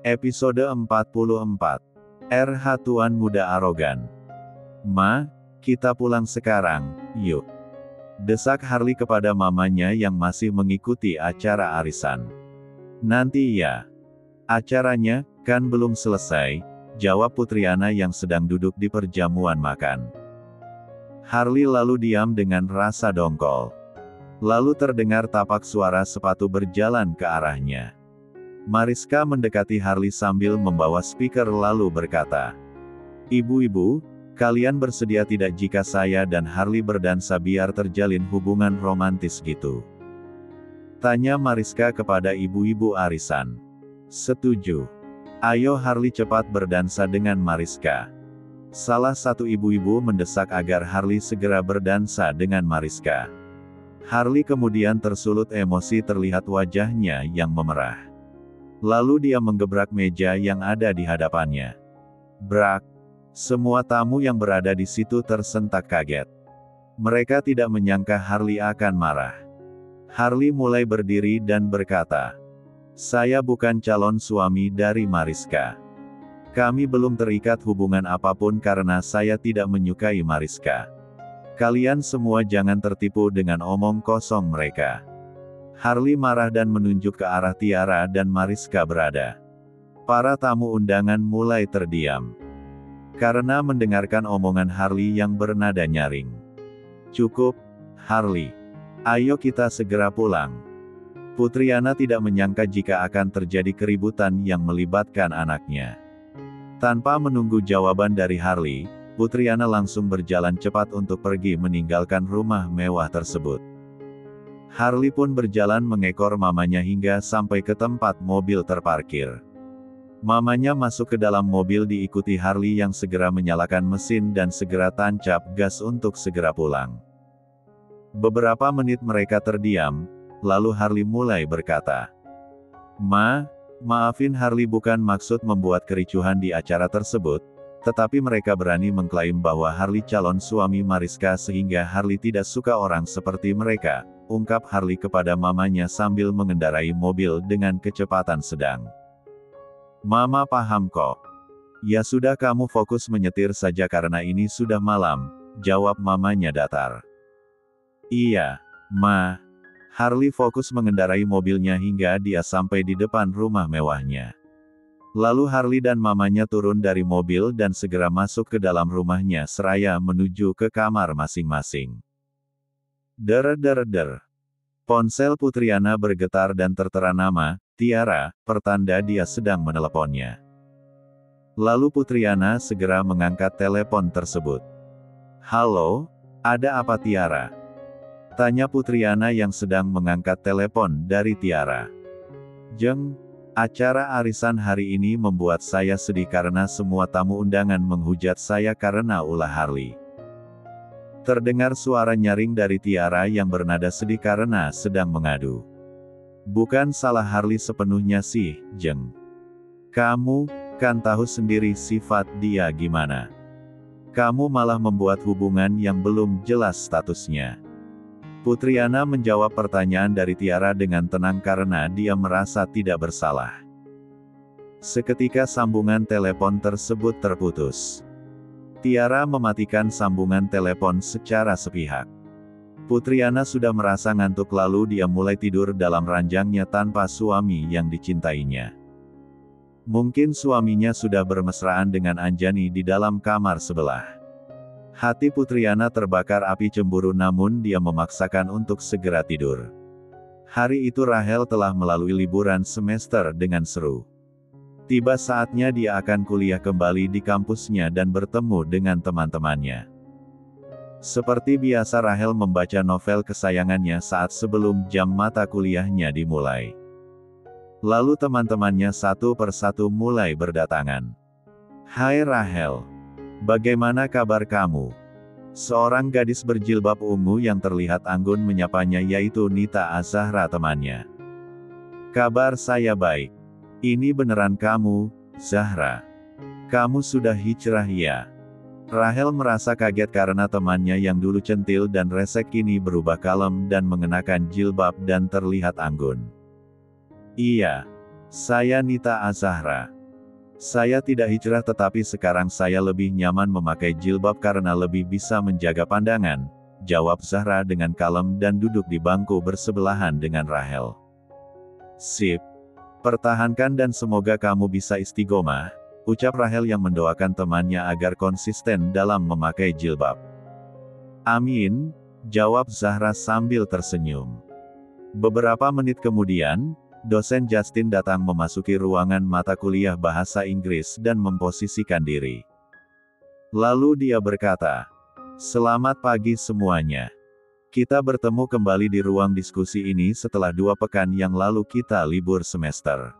Episode 44. RH Tuan Muda Arogan. Ma, kita pulang sekarang, yuk. Desak Harley kepada mamanya yang masih mengikuti acara arisan. Nanti ya. Acaranya, kan belum selesai, jawab Putriana yang sedang duduk di perjamuan makan. Harley lalu diam dengan rasa dongkol. Lalu terdengar tapak suara sepatu berjalan ke arahnya. Mariska mendekati Harley sambil membawa speaker lalu berkata, "Ibu-ibu, kalian bersedia tidak jika saya dan Harley berdansa biar terjalin hubungan romantis gitu?" Tanya Mariska kepada ibu-ibu arisan. "Setuju. Ayo Harley cepat berdansa dengan Mariska." Salah satu ibu-ibu mendesak agar Harley segera berdansa dengan Mariska. Harley kemudian tersulut emosi terlihat wajahnya yang memerah. Lalu dia menggebrak meja yang ada di hadapannya. Brak! Semua tamu yang berada di situ tersentak kaget. Mereka tidak menyangka Harley akan marah. Harley mulai berdiri dan berkata, "Saya bukan calon suami dari Mariska. Kami belum terikat hubungan apapun karena saya tidak menyukai Mariska. Kalian semua jangan tertipu dengan omong kosong mereka." Harley marah dan menunjuk ke arah Tiara dan Mariska berada. Para tamu undangan mulai terdiam. Karena mendengarkan omongan Harley yang bernada nyaring. "Cukup, Harley. Ayo kita segera pulang." Putriana tidak menyangka jika akan terjadi keributan yang melibatkan anaknya. Tanpa menunggu jawaban dari Harley, Putriana langsung berjalan cepat untuk pergi meninggalkan rumah mewah tersebut. Harley pun berjalan mengekor mamanya hingga sampai ke tempat mobil terparkir. Mamanya masuk ke dalam mobil diikuti Harley yang segera menyalakan mesin dan segera tancap gas untuk segera pulang. Beberapa menit mereka terdiam, lalu Harley mulai berkata, "Ma, maafin Harley, bukan maksud membuat kericuhan di acara tersebut, tetapi mereka berani mengklaim bahwa Harley calon suami Mariska sehingga Harley tidak suka orang seperti mereka," ungkap Harley kepada mamanya sambil mengendarai mobil dengan kecepatan sedang. "Mama paham kok. Ya sudah, kamu fokus menyetir saja karena ini sudah malam," jawab mamanya datar. "Iya, Ma." Harley fokus mengendarai mobilnya hingga dia sampai di depan rumah mewahnya. Lalu Harley dan mamanya turun dari mobil dan segera masuk ke dalam rumahnya seraya menuju ke kamar masing-masing. Der. Ponsel Putriana bergetar dan tertera nama, Tiara, pertanda dia sedang meneleponnya. Lalu Putriana segera mengangkat telepon tersebut. "Halo, ada apa Tiara?" tanya Putriana yang sedang mengangkat telepon dari Tiara. "Jeng, acara arisan hari ini membuat saya sedih karena semua tamu undangan menghujat saya karena ulah Harley." Terdengar suara nyaring dari Tiara yang bernada sedih karena sedang mengadu. "Bukan salah Harley sepenuhnya sih, Jeng. Kamu kan tahu sendiri sifat dia gimana. Kamu malah membuat hubungan yang belum jelas statusnya." Putriana menjawab pertanyaan dari Tiara dengan tenang karena dia merasa tidak bersalah. Seketika sambungan telepon tersebut terputus. Tiara mematikan sambungan telepon secara sepihak. Putriana sudah merasa ngantuk lalu dia mulai tidur dalam ranjangnya tanpa suami yang dicintainya. Mungkin suaminya sudah bermesraan dengan Anjani di dalam kamar sebelah. Hati Putriana terbakar api cemburu namun dia memaksakan untuk segera tidur. Hari itu Rahel telah melalui liburan semester dengan seru. Tiba saatnya dia akan kuliah kembali di kampusnya dan bertemu dengan teman-temannya. Seperti biasa Rahel membaca novel kesayangannya saat sebelum jam mata kuliahnya dimulai. Lalu teman-temannya satu persatu mulai berdatangan. "Hai Rahel. Bagaimana kabar kamu?" Seorang gadis berjilbab ungu yang terlihat anggun menyapanya yaitu Nita Azahra temannya. "Kabar saya baik. Ini beneran kamu, Zahra? Kamu sudah hijrah ya?" Rahel merasa kaget karena temannya yang dulu centil dan resek kini berubah kalem dan mengenakan jilbab dan terlihat anggun. Iya. Saya Nita Azahra. Saya tidak hijrah tetapi sekarang saya lebih nyaman memakai jilbab karena lebih bisa menjaga pandangan, jawab Zahra dengan kalem dan duduk di bangku bersebelahan dengan Rahel. Sip. Pertahankan dan semoga kamu bisa istiqomah, ucap Rahel yang mendoakan temannya agar konsisten dalam memakai jilbab. Amin, jawab Zahra sambil tersenyum. Beberapa menit kemudian, dosen Justin datang memasuki ruangan mata kuliah bahasa Inggris dan memposisikan diri. Lalu dia berkata, "Selamat pagi semuanya. Kita bertemu kembali di ruang diskusi ini setelah 2 pekan yang lalu kita libur semester.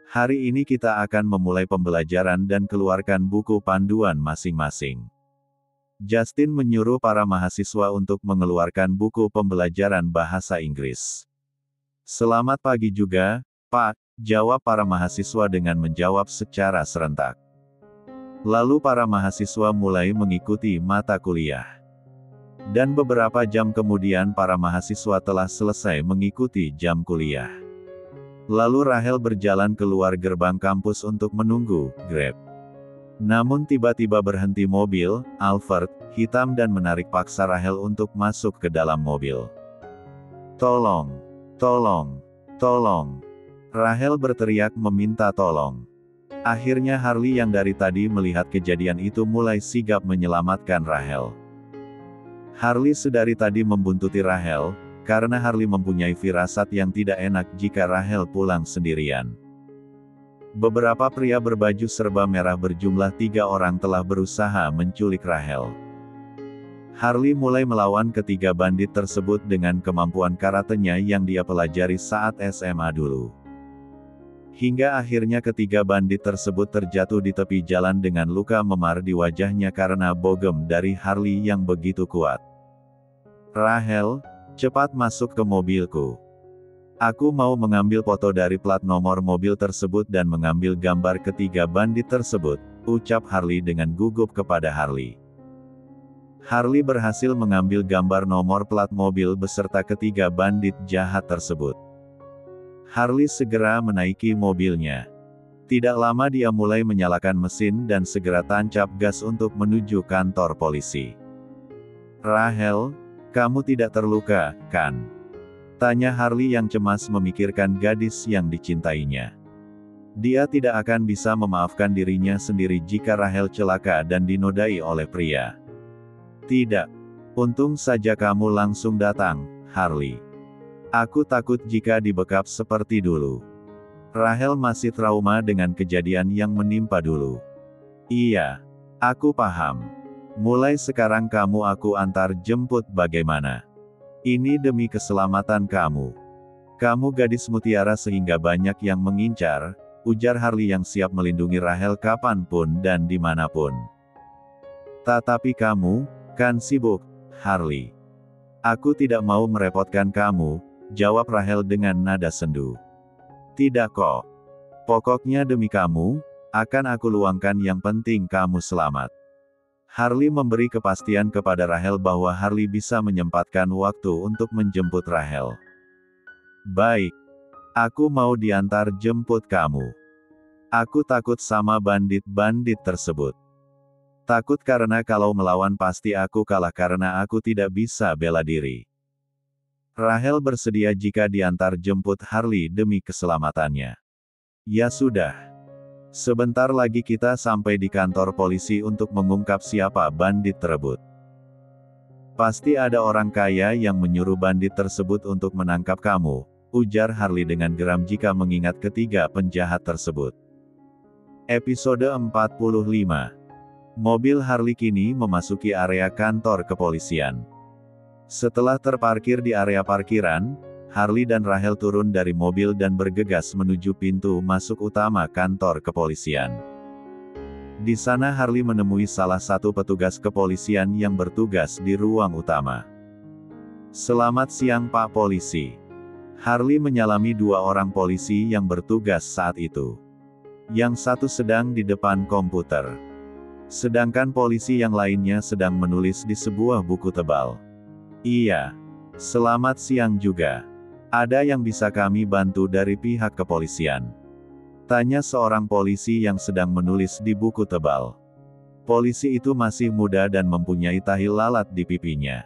Hari ini kita akan memulai pembelajaran dan keluarkan buku panduan masing-masing." Justin menyuruh para mahasiswa untuk mengeluarkan buku pembelajaran bahasa Inggris. "Selamat pagi juga, Pak," jawab para mahasiswa dengan menjawab secara serentak. Lalu para mahasiswa mulai mengikuti mata kuliah. Dan beberapa jam kemudian para mahasiswa telah selesai mengikuti jam kuliah. Lalu Rahel berjalan keluar gerbang kampus untuk menunggu Grab. Namun tiba-tiba berhenti mobil, Alphard, hitam dan menarik paksa Rahel untuk masuk ke dalam mobil. "Tolong! Tolong! Tolong!" Rahel berteriak meminta tolong. Akhirnya Harley yang dari tadi melihat kejadian itu mulai sigap menyelamatkan Rahel. Harley sedari tadi membuntuti Rahel, karena Harley mempunyai firasat yang tidak enak jika Rahel pulang sendirian. Beberapa pria berbaju serba merah berjumlah 3 orang telah berusaha menculik Rahel. Harley mulai melawan ketiga bandit tersebut dengan kemampuan karatenya yang dia pelajari saat SMA dulu. Hingga akhirnya ketiga bandit tersebut terjatuh di tepi jalan dengan luka memar di wajahnya karena bogem dari Harley yang begitu kuat. "Rahel, cepat masuk ke mobilku. Aku mau mengambil foto dari plat nomor mobil tersebut dan mengambil gambar ketiga bandit tersebut," ucap Harley dengan gugup kepada Harley. Harley berhasil mengambil gambar nomor plat mobil beserta ketiga bandit jahat tersebut. Harley segera menaiki mobilnya. Tidak lama dia mulai menyalakan mesin dan segera tancap gas untuk menuju kantor polisi. "Rahel, kamu tidak terluka, kan?" tanya Harley yang cemas memikirkan gadis yang dicintainya. Dia tidak akan bisa memaafkan dirinya sendiri jika Rahel celaka dan dinodai oleh pria. "Tidak. Untung saja kamu langsung datang, Harley. Aku takut jika dibekap seperti dulu." Rahel masih trauma dengan kejadian yang menimpa dulu. "Iya. Aku paham. Mulai sekarang kamu aku antar jemput bagaimana? Ini demi keselamatan kamu. Kamu gadis mutiara sehingga banyak yang mengincar," ujar Harley yang siap melindungi Rahel kapanpun dan dimanapun. "Tetapi kamu, kan sibuk, Harley." "Aku tidak mau merepotkan kamu," jawab Rahel dengan nada sendu. "Tidak kok. Pokoknya demi kamu, akan aku luangkan yang penting kamu selamat." Harley memberi kepastian kepada Rahel bahwa Harley bisa menyempatkan waktu untuk menjemput Rahel. "Baik. Aku mau diantar jemput kamu. Aku takut sama bandit-bandit tersebut. Takut karena kalau melawan pasti aku kalah karena aku tidak bisa bela diri." Rahel bersedia jika diantar jemput Harley demi keselamatannya. "Ya sudah. Sebentar lagi kita sampai di kantor polisi untuk mengungkap siapa bandit tersebut. Pasti ada orang kaya yang menyuruh bandit tersebut untuk menangkap kamu," ujar Harley dengan geram jika mengingat ketiga penjahat tersebut. Episode 45. Mobil Harley kini memasuki area kantor kepolisian. Setelah terparkir di area parkiran, Harley dan Rahel turun dari mobil dan bergegas menuju pintu masuk utama kantor kepolisian. Di sana Harley menemui salah satu petugas kepolisian yang bertugas di ruang utama. "Selamat siang Pak Polisi." Harley menyalami 2 orang polisi yang bertugas saat itu. Yang satu sedang di depan komputer. Sedangkan polisi yang lainnya sedang menulis di sebuah buku tebal. Iya. Selamat siang juga. Ada yang bisa kami bantu dari pihak kepolisian? Tanya seorang polisi yang sedang menulis di buku tebal. Polisi itu masih muda dan mempunyai tahi lalat di pipinya.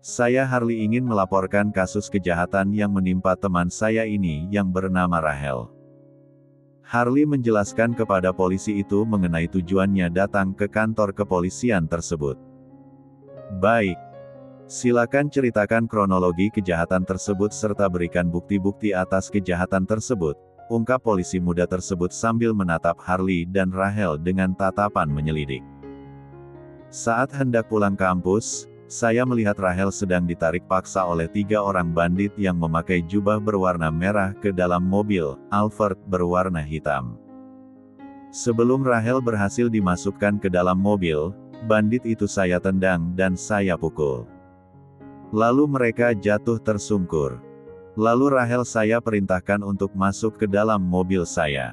Saya Harley ingin melaporkan kasus kejahatan yang menimpa teman saya ini yang bernama Rahel. Harley menjelaskan kepada polisi itu mengenai tujuannya datang ke kantor kepolisian tersebut. Baik. Silakan ceritakan kronologi kejahatan tersebut serta berikan bukti-bukti atas kejahatan tersebut, ungkap polisi muda tersebut sambil menatap Harley dan Rahel dengan tatapan menyelidik. Saat hendak pulang kampus, saya melihat Rahel sedang ditarik paksa oleh 3 orang bandit yang memakai jubah berwarna merah ke dalam mobil Alphard berwarna hitam. Sebelum Rahel berhasil dimasukkan ke dalam mobil, bandit itu saya tendang dan saya pukul. Lalu mereka jatuh tersungkur. Lalu Rahel saya perintahkan untuk masuk ke dalam mobil saya.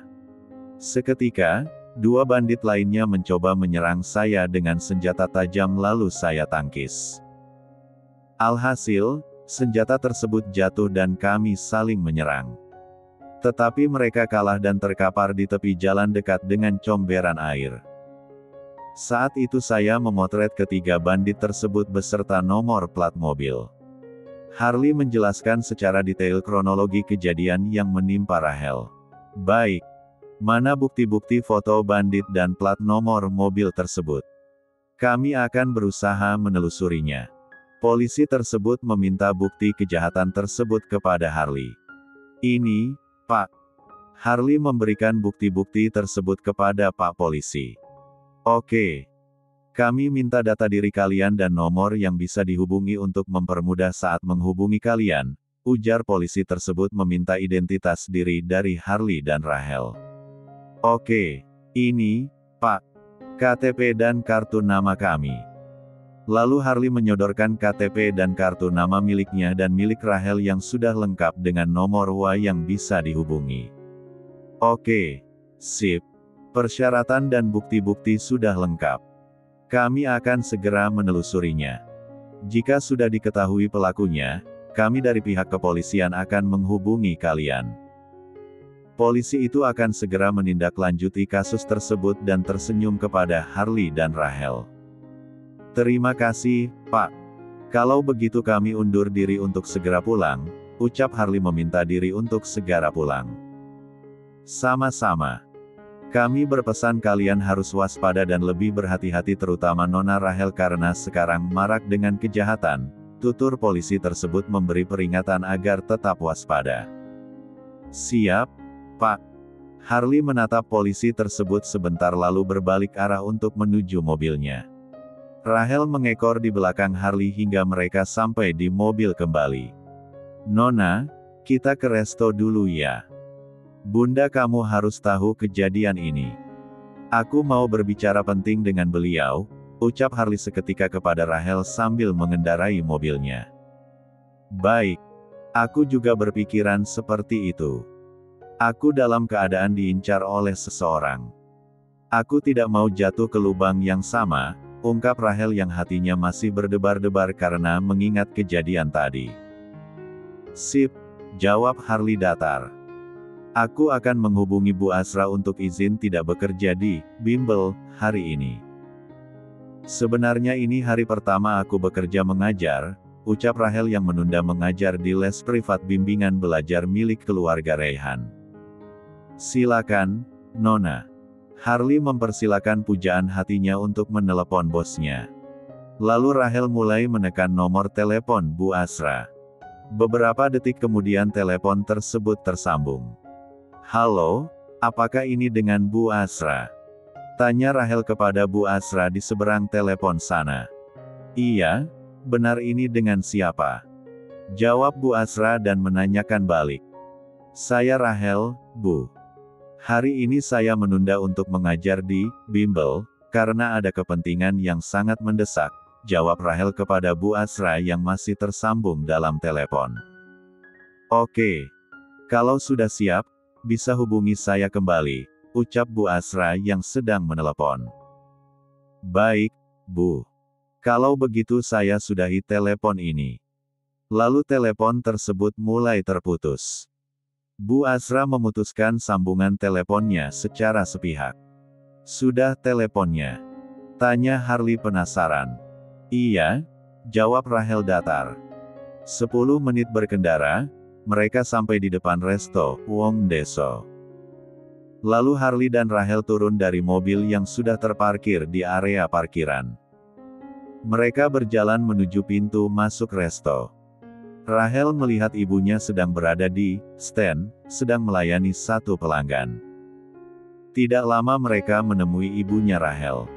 Seketika, 2 bandit lainnya mencoba menyerang saya dengan senjata tajam lalu saya tangkis. Alhasil, senjata tersebut jatuh dan kami saling menyerang. Tetapi mereka kalah dan terkapar di tepi jalan dekat dengan comberan air. Saat itu saya memotret ketiga bandit tersebut beserta nomor plat mobil. Harley menjelaskan secara detail kronologi kejadian yang menimpa Rahel. Baik. Mana bukti-bukti foto bandit dan plat nomor mobil tersebut? Kami akan berusaha menelusurinya. Polisi tersebut meminta bukti kejahatan tersebut kepada Harley. Ini, Pak. Harley memberikan bukti-bukti tersebut kepada Pak Polisi. Oke. Kami minta data diri kalian dan nomor yang bisa dihubungi untuk mempermudah saat menghubungi kalian, ujar polisi tersebut meminta identitas diri dari Harley dan Rahel. Oke, ini, Pak, KTP dan kartu nama kami. Lalu Harley menyodorkan KTP dan kartu nama miliknya dan milik Rahel yang sudah lengkap dengan nomor WA yang bisa dihubungi. Oke, sip. Persyaratan dan bukti-bukti sudah lengkap. Kami akan segera menelusurinya. Jika sudah diketahui pelakunya, kami dari pihak kepolisian akan menghubungi kalian. Polisi itu akan segera menindaklanjuti kasus tersebut dan tersenyum kepada Harley dan Rahel. Terima kasih, Pak. Kalau begitu kami undur diri untuk segera pulang, ucap Harley meminta diri untuk segera pulang. Sama-sama. Kami berpesan kalian harus waspada dan lebih berhati-hati terutama Nona Rahel karena sekarang marak dengan kejahatan, tutur polisi tersebut memberi peringatan agar tetap waspada. Siap, Pak. Harley menatap polisi tersebut sebentar lalu berbalik arah untuk menuju mobilnya. Rahel mengekor di belakang Harley hingga mereka sampai di mobil kembali. Nona, kita ke resto dulu ya. Bunda kamu harus tahu kejadian ini. Aku mau berbicara penting dengan beliau, ucap Harley seketika kepada Rahel sambil mengendarai mobilnya. Baik. Aku juga berpikiran seperti itu. Aku dalam keadaan diincar oleh seseorang. Aku tidak mau jatuh ke lubang yang sama, ungkap Rahel yang hatinya masih berdebar-debar karena mengingat kejadian tadi. Sip, jawab Harley datar. Aku akan menghubungi Bu Asra untuk izin tidak bekerja di bimbel hari ini. Sebenarnya ini hari pertama aku bekerja mengajar, ucap Rahel yang menunda mengajar di les privat bimbingan belajar milik keluarga Reyhan. Silakan, Nona. Harley mempersilakan pujaan hatinya untuk menelepon bosnya. Lalu Rahel mulai menekan nomor telepon Bu Asra. Beberapa detik kemudian telepon tersebut tersambung. Halo, apakah ini dengan Bu Asra? Tanya Rahel kepada Bu Asra di seberang telepon sana. Iya, benar ini dengan siapa? Jawab Bu Asra dan menanyakan balik. Saya Rahel, Bu. Hari ini saya menunda untuk mengajar di bimbel, karena ada kepentingan yang sangat mendesak, jawab Rahel kepada Bu Asra yang masih tersambung dalam telepon. Oke. Kalau sudah siap, bisa hubungi saya kembali, ucap Bu Asra yang sedang menelepon. Baik, Bu. Kalau begitu saya sudahi telepon ini. Lalu telepon tersebut mulai terputus. Bu Azra memutuskan sambungan teleponnya secara sepihak. Sudah teleponnya? Tanya Harley penasaran. Iya, jawab Rahel datar. 10 menit berkendara, mereka sampai di depan resto, Wong Deso. Lalu Harley dan Rahel turun dari mobil yang sudah terparkir di area parkiran. Mereka berjalan menuju pintu masuk resto. Rahel melihat ibunya sedang berada di stand, sedang melayani satu pelanggan. Tidak lama mereka menemui ibunya Rahel.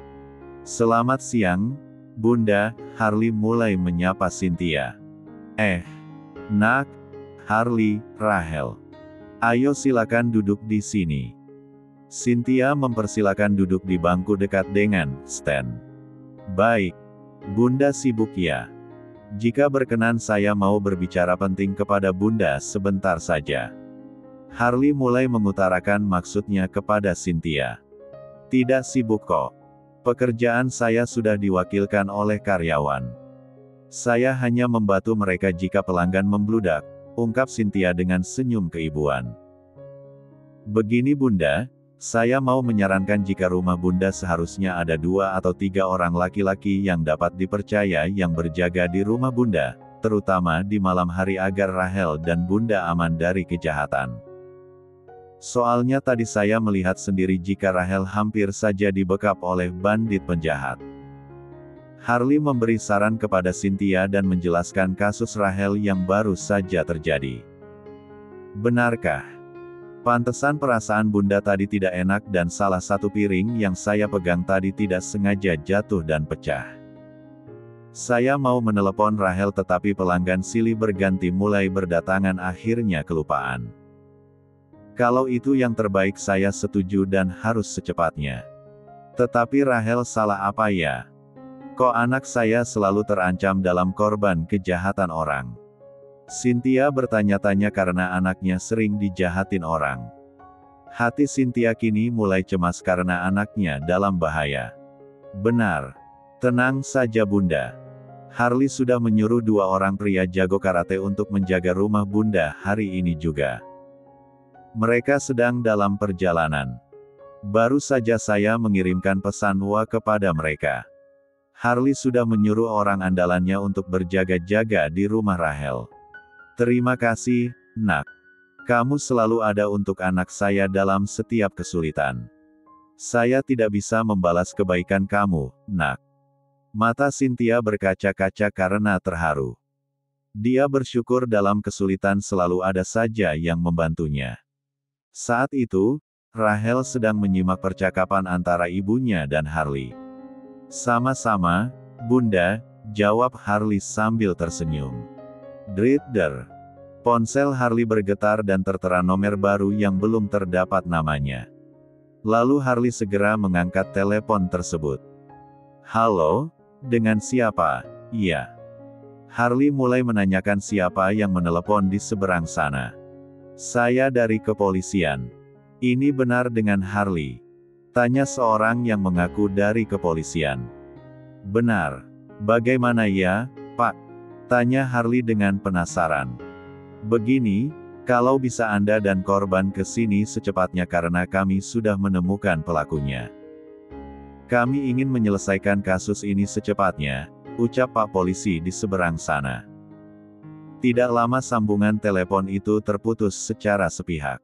Selamat siang, Bunda, Harley mulai menyapa Cynthia. Nak, Harley, Rahel. Ayo silakan duduk di sini. Cynthia mempersilakan duduk di bangku dekat dengan stand. Baik, Bunda sibuk ya? Jika berkenan saya mau berbicara penting kepada Bunda sebentar saja. Harley mulai mengutarakan maksudnya kepada Cynthia. Tidak sibuk kok. Pekerjaan saya sudah diwakilkan oleh karyawan. Saya hanya membantu mereka jika pelanggan membludak, ungkap Cynthia dengan senyum keibuan. Begini Bunda, saya mau menyarankan jika rumah Bunda seharusnya ada 2 atau 3 orang laki-laki yang dapat dipercaya yang berjaga di rumah Bunda, terutama di malam hari agar Rahel dan Bunda aman dari kejahatan. Soalnya tadi saya melihat sendiri jika Rahel hampir saja dibekap oleh bandit penjahat. Harley memberi saran kepada Cynthia dan menjelaskan kasus Rahel yang baru saja terjadi. Benarkah? Pantesan perasaan Bunda tadi tidak enak dan salah satu piring yang saya pegang tadi tidak sengaja jatuh dan pecah. Saya mau menelepon Rahel tetapi pelanggan silih berganti mulai berdatangan akhirnya kelupaan. Kalau itu yang terbaik saya setuju dan harus secepatnya. Tetapi Rahel salah apa ya? Kok anak saya selalu terancam dalam korban kejahatan orang? Cynthia bertanya-tanya karena anaknya sering dijahatin orang. Hati Cynthia kini mulai cemas karena anaknya dalam bahaya. Benar. Tenang saja Bunda. Harley sudah menyuruh 2 orang pria jago karate untuk menjaga rumah Bunda hari ini juga. Mereka sedang dalam perjalanan. Baru saja saya mengirimkan pesan WA kepada mereka. Harley sudah menyuruh orang andalannya untuk berjaga-jaga di rumah Rahel. Terima kasih, Nak. Kamu selalu ada untuk anak saya dalam setiap kesulitan. Saya tidak bisa membalas kebaikan kamu, Nak. Mata Cynthia berkaca-kaca karena terharu. Dia bersyukur dalam kesulitan selalu ada saja yang membantunya. Saat itu, Rahel sedang menyimak percakapan antara ibunya dan Harley. Sama-sama, Bunda, jawab Harley sambil tersenyum. Dredder. Ponsel Harley bergetar dan tertera nomor baru yang belum terdapat namanya. Lalu Harley segera mengangkat telepon tersebut. Halo, dengan siapa? Iya. Harley mulai menanyakan siapa yang menelepon di seberang sana. Saya dari kepolisian. Ini benar dengan Harley? Tanya seorang yang mengaku dari kepolisian. Benar. Bagaimana ya, Pak? Tanya Harley dengan penasaran. Begini, kalau bisa Anda dan korban ke sini secepatnya karena kami sudah menemukan pelakunya. Kami ingin menyelesaikan kasus ini secepatnya, ucap Pak Polisi di seberang sana. Tidak lama sambungan telepon itu terputus secara sepihak.